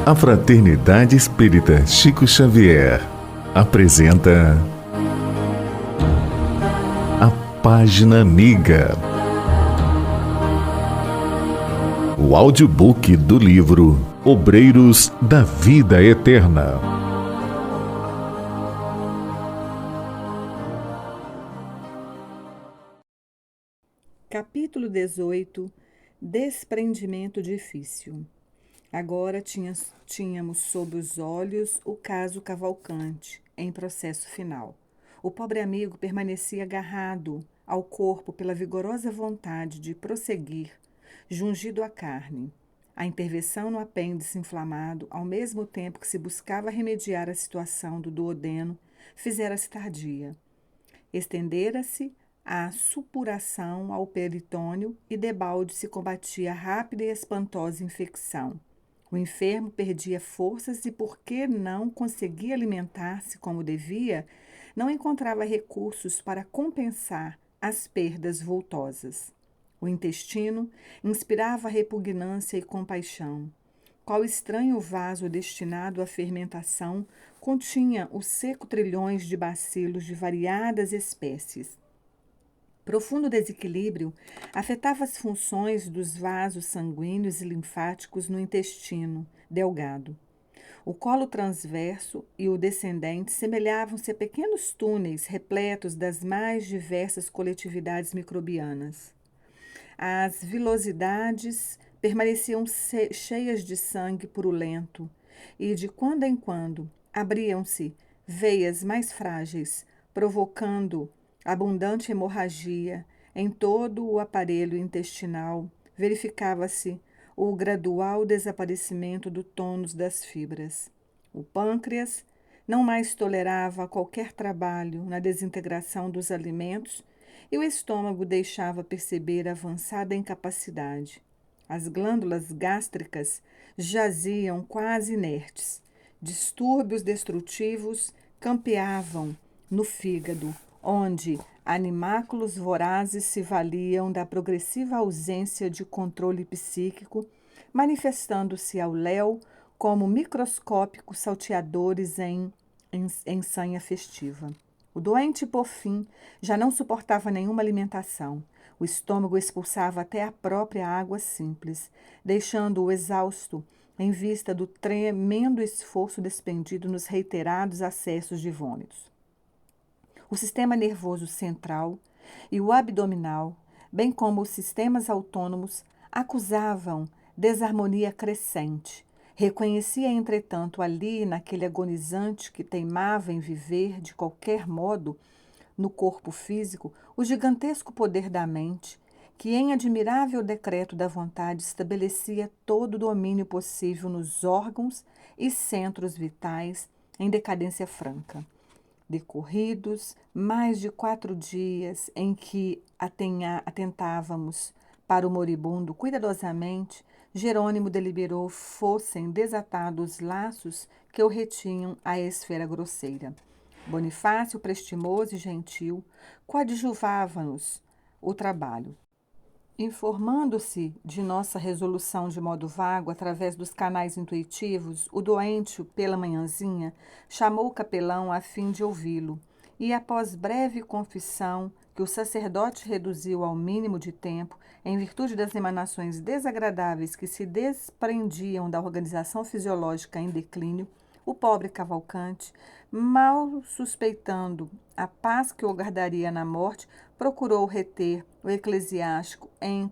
A Fraternidade Espírita Chico Xavier apresenta a Página Amiga, o audiobook do livro Obreiros da Vida Eterna. Capítulo 18. Desprendimento difícil. Agora tínhamos sob os olhos o caso Cavalcante, em processo final. O pobre amigo permanecia agarrado ao corpo pela vigorosa vontade de prosseguir, jungido à carne. A intervenção no apêndice inflamado, ao mesmo tempo que se buscava remediar a situação do duodeno, fizera-se tardia. Estendera-se a supuração ao peritônio e debalde se combatia a rápida e espantosa infecção. O enfermo perdia forças e, porque não conseguia alimentar-se como devia, não encontrava recursos para compensar as perdas vultosas. O intestino inspirava repugnância e compaixão. Qual estranho vaso destinado à fermentação continha os seco trilhões de bacilos de variadas espécies. Profundo desequilíbrio afetava as funções dos vasos sanguíneos e linfáticos no intestino delgado. O colo transverso e o descendente semelhavam-se a pequenos túneis repletos das mais diversas coletividades microbianas. As vilosidades permaneciam cheias de sangue purulento e, de quando em quando, abriam-se veias mais frágeis, provocando abundante hemorragia em todo o aparelho intestinal. Verificava-se o gradual desaparecimento do tônus das fibras. O pâncreas não mais tolerava qualquer trabalho na desintegração dos alimentos e o estômago deixava perceber avançada incapacidade. As glândulas gástricas jaziam quase inertes. Distúrbios destrutivos campeavam no fígado, onde animáculos vorazes se valiam da progressiva ausência de controle psíquico, manifestando-se ao léu como microscópicos salteadores em sanha festiva. O doente, por fim, já não suportava nenhuma alimentação. O estômago expulsava até a própria água simples, deixando-o exausto em vista do tremendo esforço despendido nos reiterados acessos de vômitos. O sistema nervoso central e o abdominal, bem como os sistemas autônomos, acusavam desarmonia crescente. Reconhecia, entretanto, ali, naquele agonizante que teimava em viver de qualquer modo no corpo físico, o gigantesco poder da mente, que, em admirável decreto da vontade, estabelecia todo o domínio possível nos órgãos e centros vitais em decadência franca. Decorridos mais de 4 dias em que atentávamos para o moribundo cuidadosamente, Jerônimo deliberou fossem desatados os laços que o retinham à esfera grosseira. Bonifácio, prestimoso e gentil, coadjuvava-nos o trabalho. Informando-se de nossa resolução de modo vago, através dos canais intuitivos, o doente, pela manhãzinha, chamou o capelão a fim de ouvi-lo, e após breve confissão, que o sacerdote reduziu ao mínimo de tempo, em virtude das emanações desagradáveis que se desprendiam da organização fisiológica em declínio, o pobre Cavalcante, mal suspeitando a paz que o guardaria na morte, procurou reter o eclesiástico em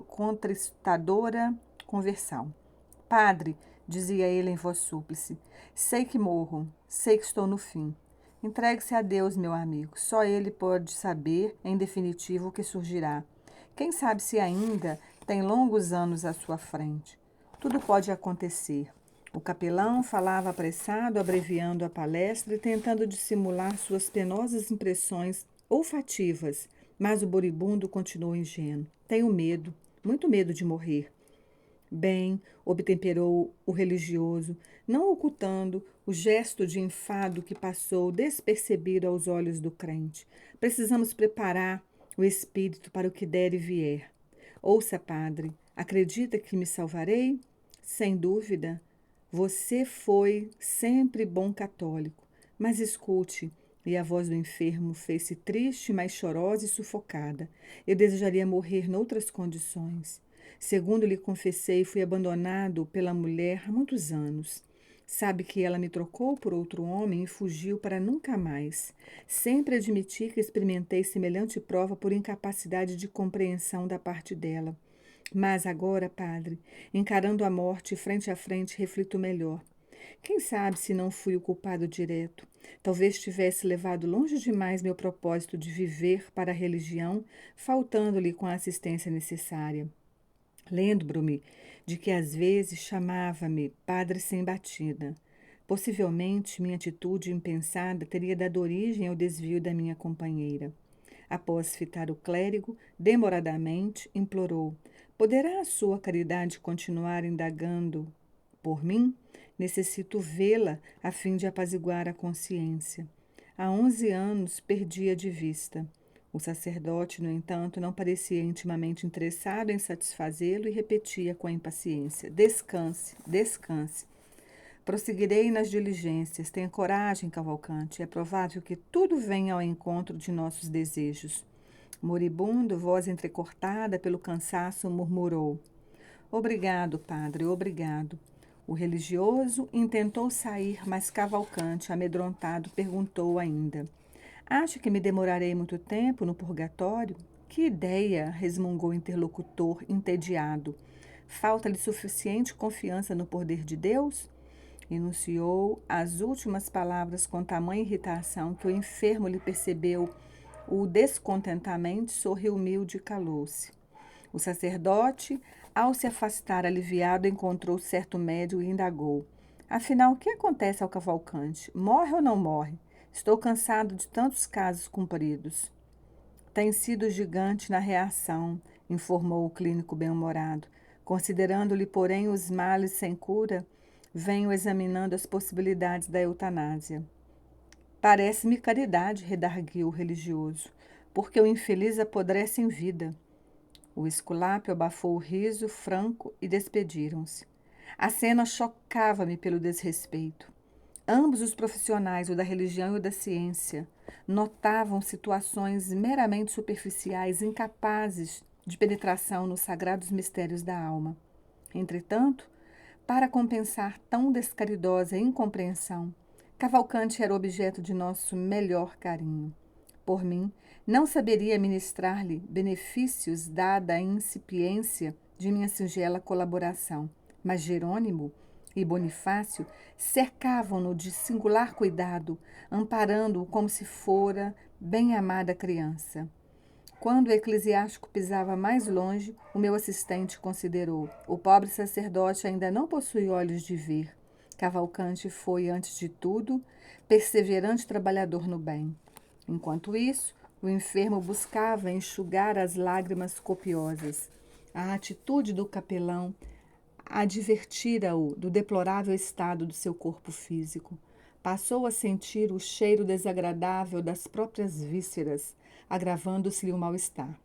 contristadora conversão. Padre, dizia ele em voz súplice, sei que morro, sei que estou no fim. Entregue-se a Deus, meu amigo. Só Ele pode saber, em definitivo, o que surgirá. Quem sabe se ainda tem longos anos à sua frente. Tudo pode acontecer. O capelão falava apressado, abreviando a palestra e tentando dissimular suas penosas impressões olfativas, mas o moribundo continuou ingênuo. Tenho medo, muito medo de morrer. Bem, obtemperou o religioso, não ocultando o gesto de enfado que passou despercebido aos olhos do crente. Precisamos preparar o espírito para o que der e vier. Ouça, padre, acredita que me salvarei? Sem dúvida. Você foi sempre bom católico, mas escute. E a voz do enfermo fez-se triste, mais chorosa e sufocada. Eu desejaria morrer noutras condições. Segundo lhe confessei, fui abandonado pela mulher há muitos anos. Sabe que ela me trocou por outro homem e fugiu para nunca mais. Sempre admiti que experimentei semelhante prova por incapacidade de compreensão da parte dela. Mas agora, padre, encarando a morte frente a frente, reflito melhor. Quem sabe se não fui o culpado direto? Talvez tivesse levado longe demais meu propósito de viver para a religião, faltando-lhe com a assistência necessária. Lembro-me de que às vezes chamava-me Padre Sem Batida. Possivelmente minha atitude impensada teria dado origem ao desvio da minha companheira. Após fitar o clérigo, demoradamente implorou: Poderá a sua caridade continuar indagando por mim? Necessito vê-la a fim de apaziguar a consciência. Há 11 anos perdi-a de vista. O sacerdote, no entanto, não parecia intimamente interessado em satisfazê-lo e repetia com impaciência: Descanse, descanse. Prosseguirei nas diligências. Tenha coragem, Cavalcante. É provável que tudo venha ao encontro de nossos desejos. Moribundo, voz entrecortada pelo cansaço, murmurou: Obrigado, padre, obrigado. O religioso intentou sair, mas Cavalcante, amedrontado, perguntou ainda: Acha que me demorarei muito tempo no purgatório? Que ideia! Resmungou o interlocutor, entediado. Falta-lhe suficiente confiança no poder de Deus? Enunciou as últimas palavras com tamanha irritação que o enfermo lhe percebeu o descontentamento, sorriu humilde e calou-se. O sacerdote, ao se afastar aliviado, encontrou certo médico e indagou: Afinal, o que acontece ao Cavalcante? Morre ou não morre? Estou cansado de tantos casos cumpridos. Tem sido gigante na reação, informou o clínico bem-humorado. Considerando-lhe, porém, os males sem cura, venho examinando as possibilidades da eutanásia. Parece-me caridade, redarguiu o religioso, porque o infeliz apodrece em vida. O esculápio abafou o riso franco e despediram-se. A cena chocava-me pelo desrespeito. Ambos os profissionais, o da religião e o da ciência, notavam situações meramente superficiais, incapazes de penetração nos sagrados mistérios da alma. Entretanto, para compensar tão descaridosa incompreensão, Cavalcante era objeto de nosso melhor carinho. Por mim, não saberia ministrar-lhe benefícios dada a incipiência de minha singela colaboração, mas Jerônimo e Bonifácio cercavam-no de singular cuidado, amparando-o como se fora bem-amada criança. Quando o eclesiástico pisava mais longe, o meu assistente considerou: o pobre sacerdote ainda não possui olhos de ver. Cavalcante foi, antes de tudo, perseverante trabalhador no bem. Enquanto isso, o enfermo buscava enxugar as lágrimas copiosas. A atitude do capelão advertira-o do deplorável estado do seu corpo físico. Passou a sentir o cheiro desagradável das próprias vísceras, agravando-se-lhe o mal-estar.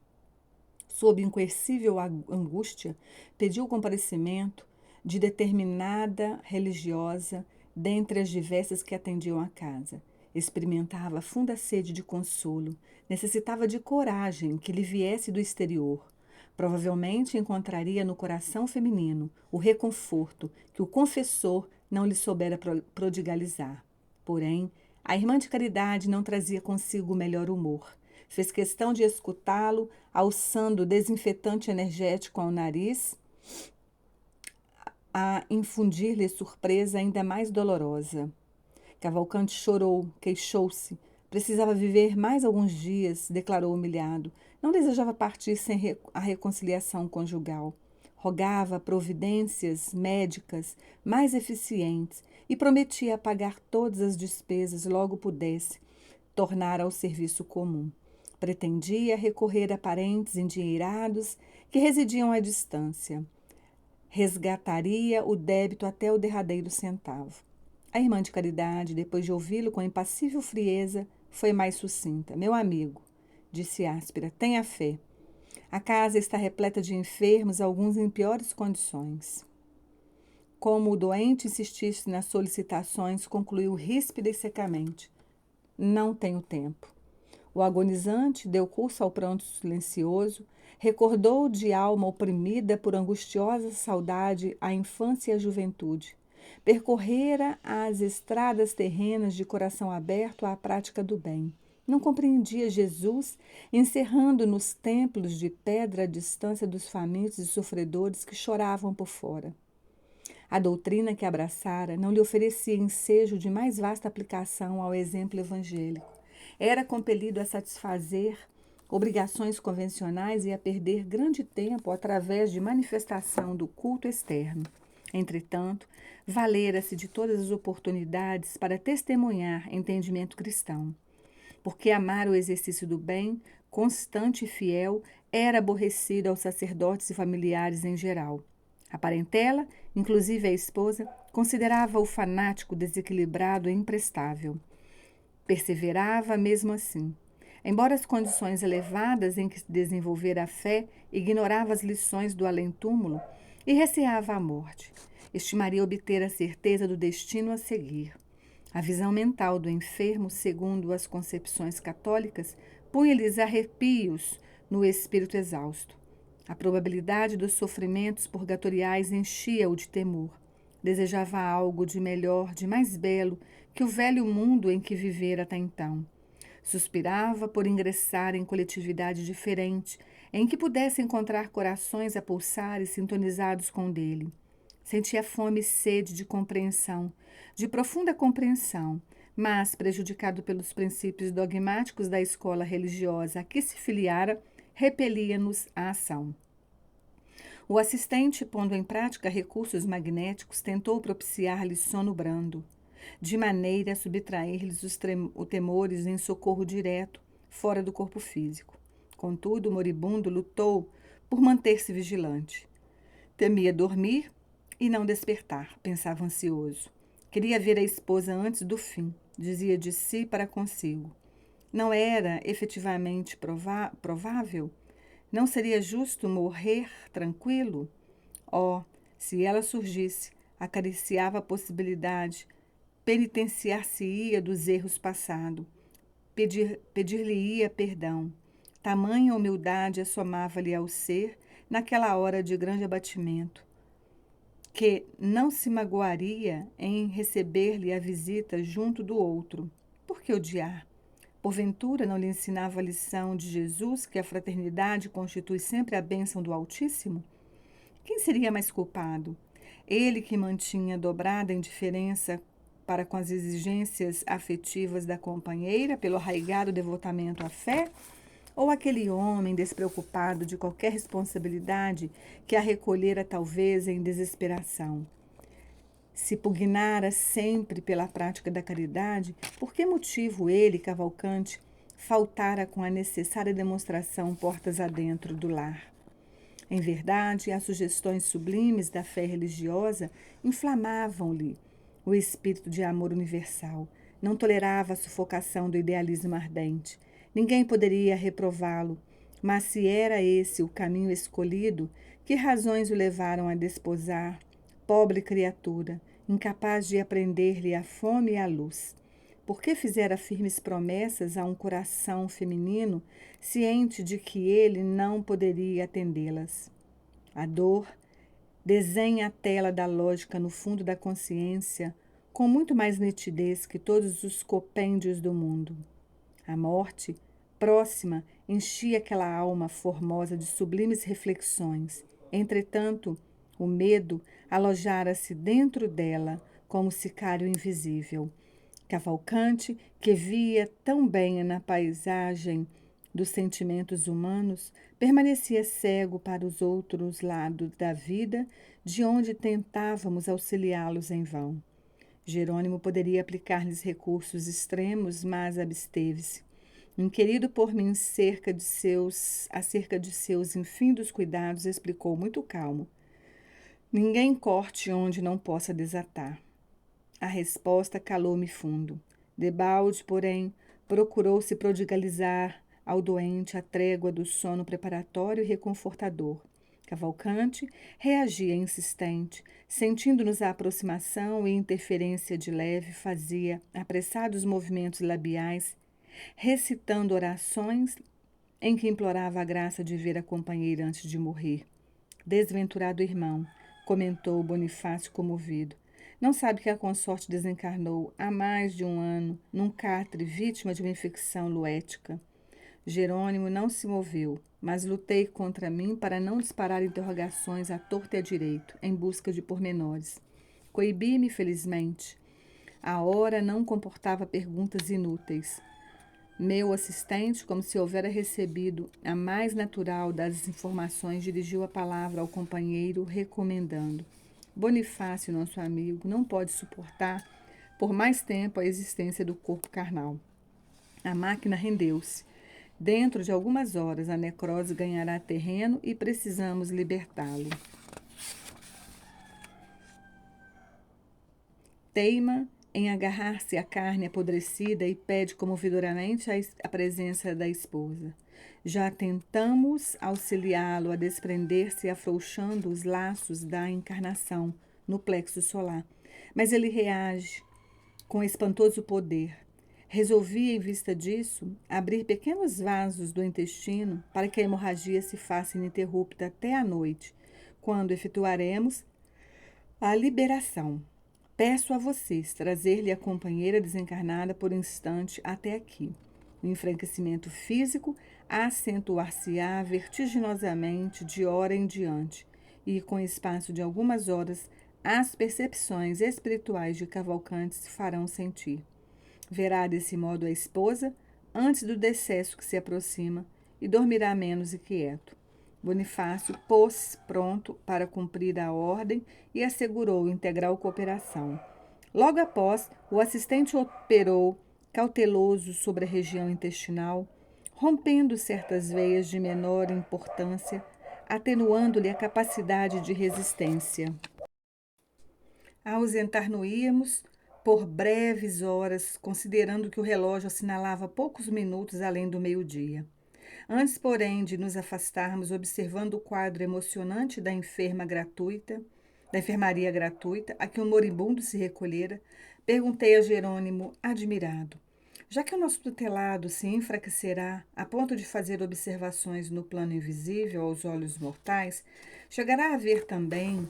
Sob incoercível angústia, pediu o comparecimento de determinada religiosa dentre as diversas que atendiam a casa. Experimentava funda sede de consolo, necessitava de coragem que lhe viesse do exterior. Provavelmente encontraria no coração feminino o reconforto que o confessor não lhe soubera prodigalizar. Porém, a irmã de caridade não trazia consigo o melhor humor. Fez questão de escutá-lo, alçando desinfetante energético ao nariz, a infundir-lhe surpresa ainda mais dolorosa. Cavalcante chorou, queixou-se. Precisava viver mais alguns dias, declarou humilhado. Não desejava partir sem a reconciliação conjugal. Rogava providências médicas mais eficientes e prometia pagar todas as despesas logo pudesse tornar ao serviço comum. Pretendia recorrer a parentes endinheirados que residiam à distância. Resgataria o débito até o derradeiro centavo. A irmã de caridade, depois de ouvi-lo com impassível frieza, foi mais sucinta. Meu amigo, disse áspera, tenha fé. A casa está repleta de enfermos, alguns em piores condições. Como o doente insistisse nas solicitações, concluiu ríspida e secamente: não tenho tempo. O agonizante deu curso ao pranto silencioso, recordou de alma oprimida por angustiosa saudade a infância e a juventude. Percorrera as estradas terrenas de coração aberto à prática do bem. Não compreendia Jesus encerrando nos templos de pedra a distância dos famintos e sofredores que choravam por fora. A doutrina que abraçara não lhe oferecia ensejo de mais vasta aplicação ao exemplo evangélico. Era compelido a satisfazer obrigações convencionais e a perder grande tempo através de manifestação do culto externo. Entretanto, valera-se de todas as oportunidades para testemunhar entendimento cristão, porque amar o exercício do bem, constante e fiel, era aborrecido aos sacerdotes e familiares em geral. A parentela, inclusive a esposa, considerava-o fanático, desequilibrado e imprestável. Perseverava mesmo assim. Embora as condições elevadas em que se desenvolvera a fé, ignorava as lições do além-túmulo e receava a morte. Estimaria obter a certeza do destino a seguir. A visão mental do enfermo, segundo as concepções católicas, punha-lhes arrepios no espírito exausto. A probabilidade dos sofrimentos purgatoriais enchia-o de temor. Desejava algo de melhor, de mais belo que o velho mundo em que vivera até então. Suspirava por ingressar em coletividade diferente, em que pudesse encontrar corações a pulsar e sintonizados com o dele. Sentia fome e sede de compreensão, de profunda compreensão, mas, prejudicado pelos princípios dogmáticos da escola religiosa a que se filiara, repelia-nos a ação. O assistente, pondo em prática recursos magnéticos, tentou propiciar-lhe sono brando, de maneira a subtrair-lhes os temores em socorro direto, fora do corpo físico. Contudo, o moribundo lutou por manter-se vigilante. Temia dormir e não despertar, pensava ansioso. Queria ver a esposa antes do fim, dizia de si para consigo. Não era efetivamente provável? Não seria justo morrer tranquilo? Oh, se ela surgisse, acariciava a possibilidade, penitenciar-se-ia dos erros passados, pedir-lhe-ia perdão. Tamanha humildade assomava-lhe ao ser, naquela hora de grande abatimento, que não se magoaria em receber-lhe a visita junto do outro. Por que odiar? Porventura não lhe ensinava a lição de Jesus que a fraternidade constitui sempre a bênção do Altíssimo? Quem seria mais culpado? Ele que mantinha dobrada a indiferença para com as exigências afetivas da companheira pelo arraigado devotamento à fé? Ou aquele homem despreocupado de qualquer responsabilidade que a recolhera talvez em desesperação? Se pugnara sempre pela prática da caridade, por que motivo ele, Cavalcante, faltara com a necessária demonstração portas adentro do lar? Em verdade, as sugestões sublimes da fé religiosa inflamavam-lhe o espírito de amor universal. Não tolerava a sufocação do idealismo ardente. Ninguém poderia reprová-lo, mas se era esse o caminho escolhido, que razões o levaram a desposar, pobre criatura, incapaz de aprender-lhe a fome e a luz? Por que fizera firmes promessas a um coração feminino, ciente de que ele não poderia atendê-las? A dor desenha a tela da lógica no fundo da consciência com muito mais nitidez que todos os compêndios do mundo. A morte, próxima, enchia aquela alma formosa de sublimes reflexões. Entretanto, o medo alojara-se dentro dela como sicário invisível. Cavalcante, que via tão bem na paisagem dos sentimentos humanos, permanecia cego para os outros lados da vida, de onde tentávamos auxiliá-los em vão. Jerônimo poderia aplicar-lhes recursos extremos, mas absteve-se. Inquirido por mim acerca de seus infindos cuidados, explicou muito calmo: ninguém corte onde não possa desatar. A resposta calou-me fundo. Debalde, porém, procurou se prodigalizar ao doente a trégua do sono preparatório e reconfortador. Cavalcante reagia insistente, sentindo-nos a aproximação e interferência de leve, fazia apressados movimentos labiais, recitando orações em que implorava a graça de ver a companheira antes de morrer. Desventurado irmão, comentou Bonifácio comovido. Não sabe que a consorte desencarnou há mais de um ano, num catre, vítima de uma infecção luética. Jerônimo não se moveu, mas lutei contra mim para não disparar interrogações à torta e à direito, em busca de pormenores. Coibi-me, felizmente. A hora não comportava perguntas inúteis. Meu assistente, como se houvera recebido a mais natural das informações, dirigiu a palavra ao companheiro, recomendando: Bonifácio, nosso amigo, não pode suportar por mais tempo a existência do corpo carnal. A máquina rendeu-se. Dentro de algumas horas, a necrose ganhará terreno e precisamos libertá-lo. Teima em agarrar-se à carne apodrecida e pede comovidoramente a presença da esposa. Já tentamos auxiliá-lo a desprender-se afrouxando os laços da encarnação no plexo solar, mas ele reage com espantoso poder. Resolvi, em vista disso, abrir pequenos vasos do intestino para que a hemorragia se faça ininterrupta até a noite, quando efetuaremos a liberação. Peço a vocês trazer-lhe a companheira desencarnada por instante até aqui. O enfraquecimento físico acentuar-se-á vertiginosamente de hora em diante, e com espaço de algumas horas as percepções espirituais de Cavalcante se farão sentir. Verá desse modo a esposa antes do decesso que se aproxima e dormirá menos inquieto. Bonifácio pôs-se pronto para cumprir a ordem e assegurou integral cooperação. Logo após, o assistente operou cauteloso sobre a região intestinal, rompendo certas veias de menor importância, atenuando-lhe a capacidade de resistência. Ausentar-nos-íamos por breves horas, considerando que o relógio assinalava poucos minutos além do meio-dia. Antes, porém, de nos afastarmos, observando o quadro emocionante da enfermaria gratuita, a que o moribundo se recolhera, perguntei a Jerônimo, admirado: já que o nosso tutelado se enfraquecerá a ponto de fazer observações no plano invisível aos olhos mortais, chegará a ver também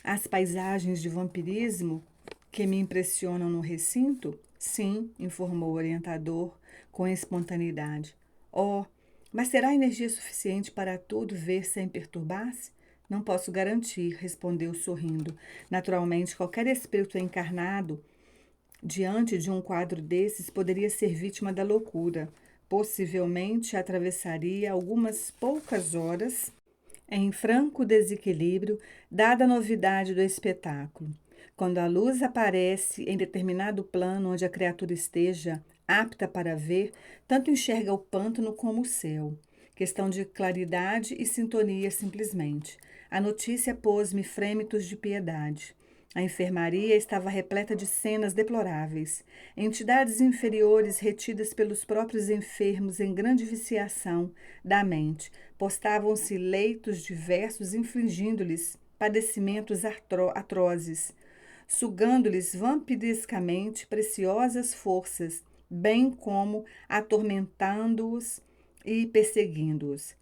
as paisagens de vampirismo que me impressionam no recinto? Sim, informou o orientador com espontaneidade. Oh, mas terá energia suficiente para tudo ver sem perturbar-se? Não posso garantir, respondeu sorrindo. Naturalmente, qualquer espírito encarnado diante de um quadro desses poderia ser vítima da loucura. Possivelmente atravessaria algumas poucas horas em franco desequilíbrio, dada a novidade do espetáculo. Quando a luz aparece em determinado plano onde a criatura esteja apta para ver, tanto enxerga o pântano como o céu. Questão de claridade e sintonia simplesmente. A notícia pôs-me frêmitos de piedade. A enfermaria estava repleta de cenas deploráveis. Entidades inferiores retidas pelos próprios enfermos em grande viciação da mente postavam-se leitos diversos, infligindo-lhes padecimentos atrozes, sugando-lhes vampirescamente preciosas forças, bem como atormentando-os e perseguindo-os.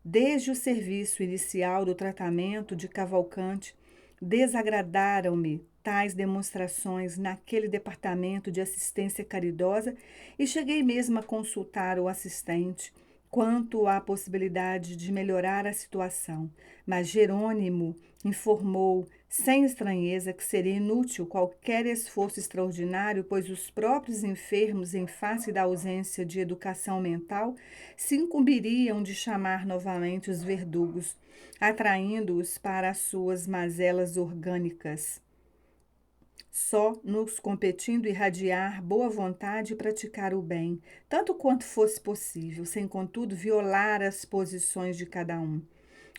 Desde o serviço inicial do tratamento de Cavalcante, desagradaram-me tais demonstrações naquele departamento de assistência caridosa e cheguei mesmo a consultar o assistente quanto à possibilidade de melhorar a situação, mas Jerônimo informou sem estranheza que seria inútil qualquer esforço extraordinário, pois os próprios enfermos, em face da ausência de educação mental, se incumbiriam de chamar novamente os verdugos, atraindo-os para as suas mazelas orgânicas, só nos competindo irradiar boa vontade e praticar o bem, tanto quanto fosse possível, sem contudo violar as posições de cada um.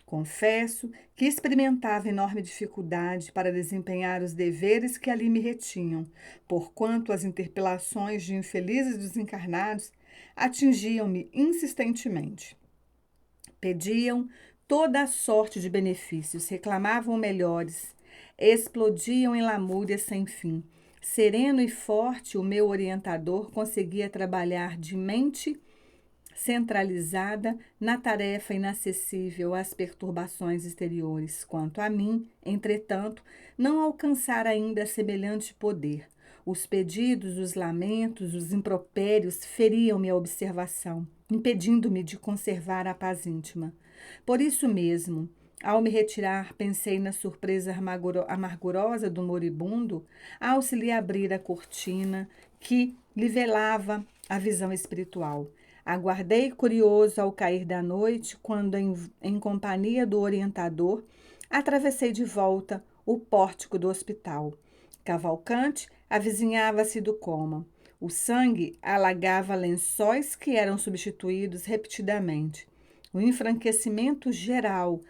Confesso que experimentava enorme dificuldade para desempenhar os deveres que ali me retinham, porquanto as interpelações de infelizes desencarnados atingiam-me insistentemente. Pediam toda a sorte de benefícios, reclamavam melhores, explodiam em lamúrias sem fim. Sereno e forte, o meu orientador conseguia trabalhar de mente centralizada na tarefa inacessível às perturbações exteriores. Quanto a mim, entretanto, não alcançara ainda semelhante poder. Os pedidos, os lamentos, os impropérios feriam minha observação, impedindo-me de conservar a paz íntima. Por isso mesmo, ao me retirar, pensei na surpresa amargurosa do moribundo ao se lhe abrir a cortina que lhe velava a visão espiritual. Aguardei curioso ao cair da noite, quando, em companhia do orientador, atravessei de volta o pórtico do hospital. Cavalcante avizinhava-se do coma. O sangue alagava lençóis que eram substituídos repetidamente. O enfranquecimento geral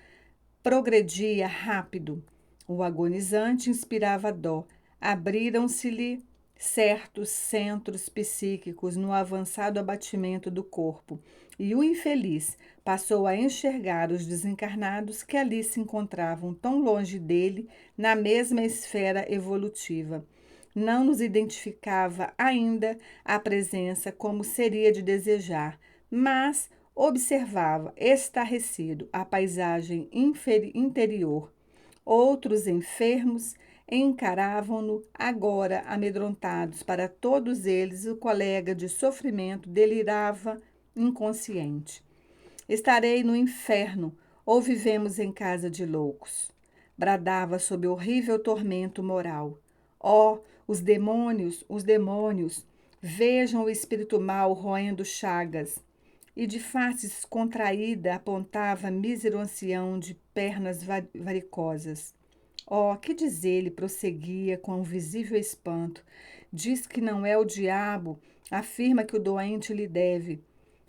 progredia rápido. O agonizante inspirava dó. Abriram-se-lhe certos centros psíquicos no avançado abatimento do corpo, e o infeliz passou a enxergar os desencarnados que ali se encontravam tão longe dele, na mesma esfera evolutiva. Não nos identificava ainda a presença como seria de desejar, mas observava, estarrecido, a paisagem interior. Outros enfermos encaravam-no agora amedrontados. Para todos eles, o colega de sofrimento delirava inconsciente. Estarei no inferno ou vivemos em casa de loucos. Bradava sob horrível tormento moral. Oh, os demônios, vejam o espírito mau roendo chagas. E de face contraída apontava mísero ancião de pernas varicosas. Oh, que dizer-lhe, prosseguia com um visível espanto. Diz que não é o diabo, afirma que o doente lhe deve.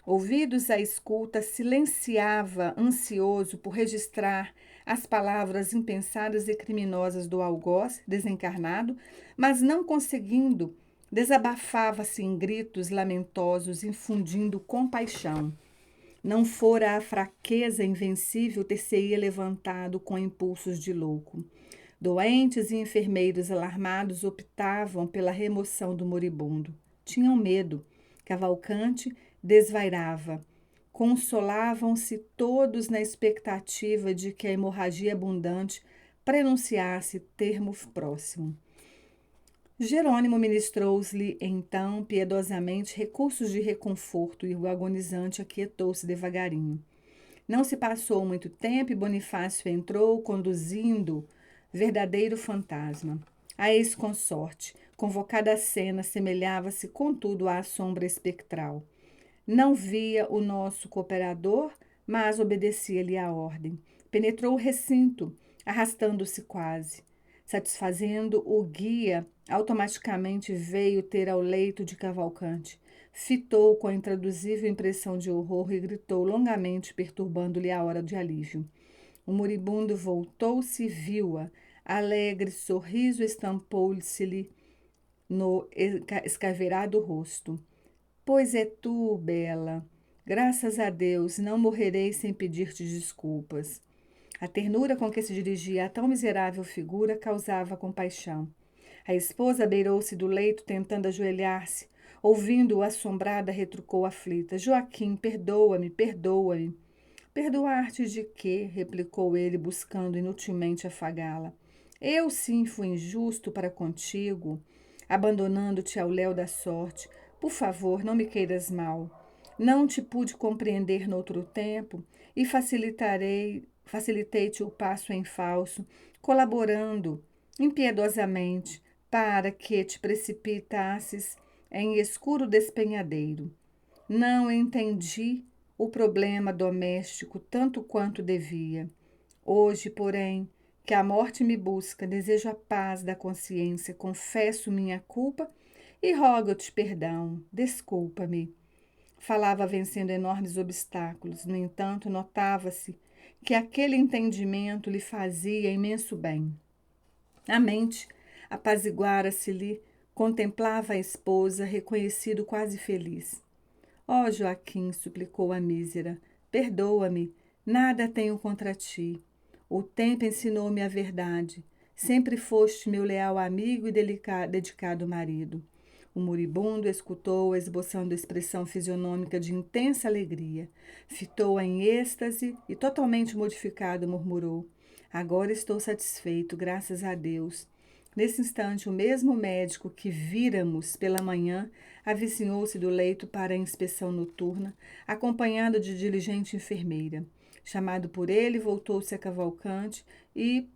Ouvidos à escuta, silenciava, ansioso por registrar as palavras impensadas e criminosas do algoz desencarnado, mas não conseguindo, desabafava-se em gritos lamentosos, infundindo compaixão. Não fora a fraqueza invencível ter-se-ia levantado com impulsos de louco. Doentes e enfermeiros alarmados optavam pela remoção do moribundo. Tinham medo. Cavalcante desvairava. Consolavam-se todos na expectativa de que a hemorragia abundante prenunciasse termo próximo. Jerônimo ministrou-lhe então piedosamente recursos de reconforto, e o agonizante aquietou-se devagarinho. Não se passou muito tempo e Bonifácio entrou, conduzindo verdadeiro fantasma. A ex-consorte, convocada à cena, semelhava-se, contudo, à sombra espectral. Não via o nosso cooperador, mas obedecia-lhe a ordem. Penetrou o recinto, arrastando-se quase. Satisfazendo o guia, automaticamente veio ter ao leito de Cavalcante. Fitou com a intraduzível impressão de horror e gritou longamente, perturbando-lhe a hora de alívio. O moribundo voltou-se e viu-a. Alegre sorriso estampou-se-lhe no escaveirado rosto. Pois é tu, Bela. Graças a Deus, não morrerei sem pedir-te desculpas. A ternura com que se dirigia a tão miserável figura causava compaixão. A esposa beirou-se do leito, tentando ajoelhar-se. Ouvindo-o assombrada, retrucou aflita: Joaquim, perdoa-me, perdoa-me. Perdoar-te de quê? Replicou ele, buscando inutilmente afagá-la. Eu sim fui injusto para contigo, abandonando-te ao léu da sorte. Por favor, não me queiras mal. Não te pude compreender noutro tempo e facilitei-te o passo em falso, colaborando impiedosamente para que te precipitasses em escuro despenhadeiro. Não entendi o problema doméstico tanto quanto devia. Hoje, porém, que a morte me busca, desejo a paz da consciência, confesso minha culpa e rogo-te perdão. Desculpa-me. Falava vencendo enormes obstáculos. No entanto, notava-se que aquele entendimento lhe fazia imenso bem. A mente apaziguara-se-lhe, contemplava a esposa, reconhecido quase feliz. Ó Joaquim, suplicou a mísera, perdoa-me, Nada tenho contra ti. O tempo ensinou-me a verdade. Sempre foste meu leal amigo e dedicado marido. O moribundo escutou-a, esboçando expressão fisionômica de intensa alegria. Fitou-a em êxtase e, totalmente modificado, murmurou: Agora estou satisfeito, graças a Deus. Nesse instante, o mesmo médico que víramos pela manhã avicinhou-se do leito para a inspeção noturna, acompanhado de diligente enfermeira. Chamado por ele, voltou-se a Cavalcante e,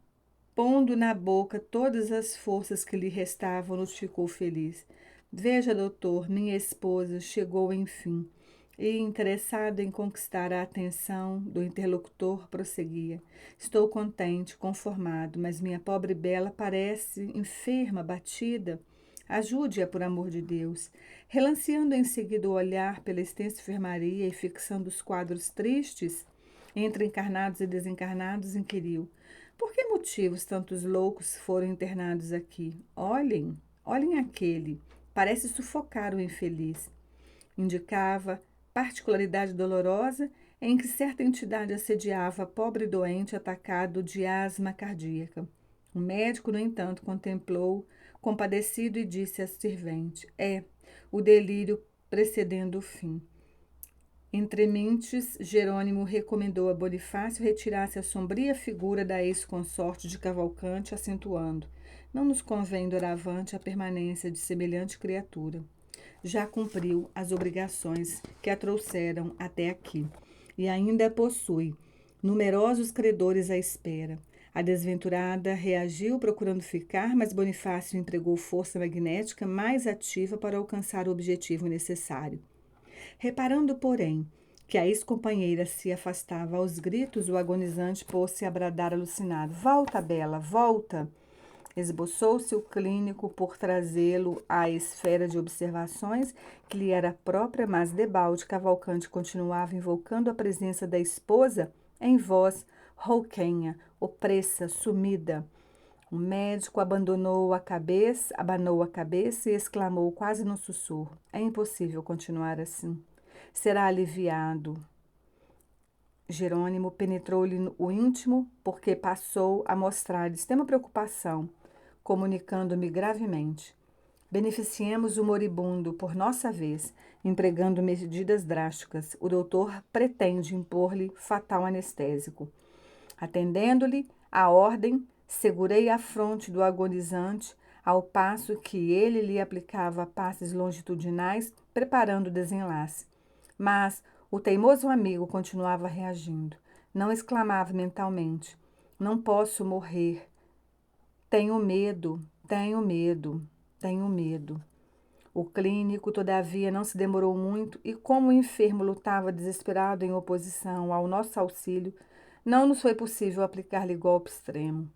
pondo na boca todas as forças que lhe restavam, notificou feliz: Veja, doutor, minha esposa chegou enfim. E, interessado em conquistar a atenção do interlocutor, prosseguia: Estou contente, conformado, mas minha pobre Bela parece enferma, batida. Ajude-a, por amor de Deus. Relanceando em seguida o olhar pela extensa enfermaria e fixando os quadros tristes, entre encarnados e desencarnados, inquiriu: Por que motivos tantos loucos foram internados aqui? Olhem aquele. Parece sufocar o infeliz. Indicava particularidade dolorosa em que certa entidade assediava pobre doente atacado de asma cardíaca. O médico, no entanto, contemplou, compadecido, e disse à servente: o delírio precedendo o fim. Entre mentes, Jerônimo recomendou a Bonifácio retirasse a sombria figura da ex-consorte de Cavalcante, acentuando: Não nos convém doravante a permanência de semelhante criatura. Já cumpriu as obrigações que a trouxeram até aqui, e ainda possui numerosos credores à espera. A desventurada reagiu procurando ficar, mas Bonifácio empregou força magnética mais ativa para alcançar o objetivo necessário. Reparando, porém, que a ex-companheira se afastava aos gritos, o agonizante pôs-se a bradar alucinado: Volta, Bela, volta! Esboçou-se o clínico por trazê-lo à esfera de observações que lhe era própria, mas debalde Cavalcante continuava invocando a presença da esposa em voz rouquenha, opressa, sumida. O médico abanou a cabeça e exclamou quase num sussurro: É impossível continuar assim. Será aliviado. Jerônimo penetrou-lhe o íntimo, porque passou a mostrar extrema preocupação, comunicando-me gravemente: Beneficiemos o moribundo por nossa vez, empregando medidas drásticas. O doutor pretende impor-lhe fatal anestésico. Atendendo-lhe a ordem, segurei a fronte do agonizante, ao passo que ele lhe aplicava passes longitudinais, preparando o desenlace. Mas o teimoso amigo continuava reagindo. Não exclamava mentalmente: Não posso morrer. Tenho medo, tenho medo, tenho medo. O clínico, todavia, não se demorou muito e, como o enfermo lutava desesperado em oposição ao nosso auxílio, não nos foi possível aplicar-lhe golpe extremo.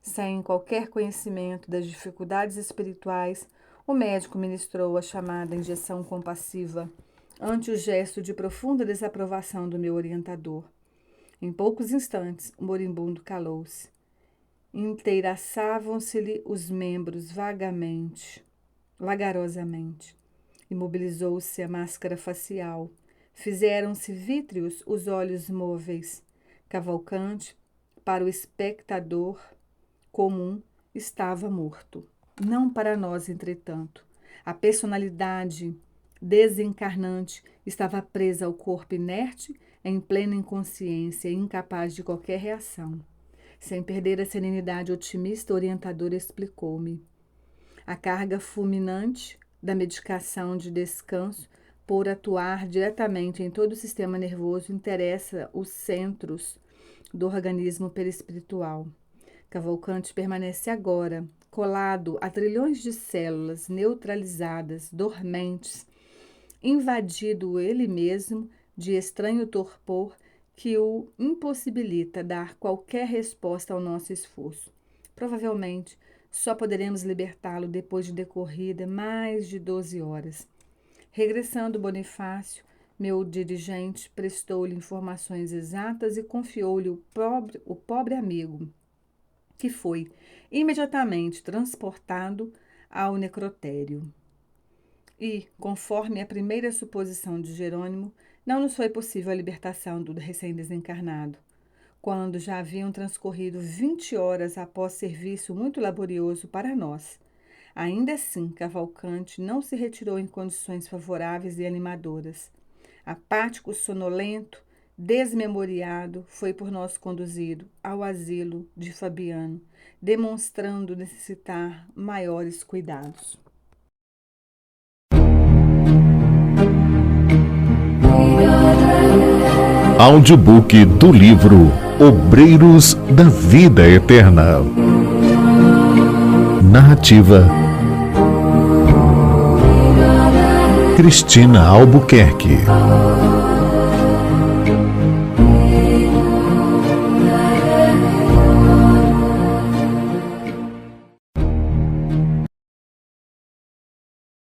Sem qualquer conhecimento das dificuldades espirituais, o médico ministrou a chamada injeção compassiva, ante o gesto de profunda desaprovação do meu orientador. Em poucos instantes, o moribundo calou-se. Inteiraçavam-se-lhe os membros vagarosamente. Imobilizou-se a máscara facial. Fizeram-se vítreos os olhos móveis. Cavalcante, para o espectador comum, estava morto. Não para nós, entretanto. A personalidade desencarnante estava presa ao corpo inerte, em plena inconsciência e incapaz de qualquer reação. Sem perder a serenidade otimista, o orientador explicou-me: a carga fulminante da medicação de descanso, por atuar diretamente em todo o sistema nervoso, interessa os centros do organismo perispiritual. Cavalcante permanece agora colado a trilhões de células neutralizadas, dormentes, invadido ele mesmo de estranho torpor que o impossibilita dar qualquer resposta ao nosso esforço. Provavelmente, só poderemos libertá-lo depois de decorrida mais de 12 horas. Regressando Bonifácio, meu dirigente prestou-lhe informações exatas e confiou-lhe o pobre amigo, que foi imediatamente transportado ao necrotério. E, conforme a primeira suposição de Jerônimo, Não nos foi possível a libertação do recém-desencarnado, quando já haviam transcorrido 20 horas após serviço muito laborioso para nós. Ainda assim, Cavalcante não se retirou em condições favoráveis e animadoras. Apático, sonolento, desmemoriado, foi por nós conduzido ao asilo de Fabiano, demonstrando necessitar maiores cuidados. Audiobook do livro Obreiros da Vida Eterna. Narrativa: Cristina Albuquerque.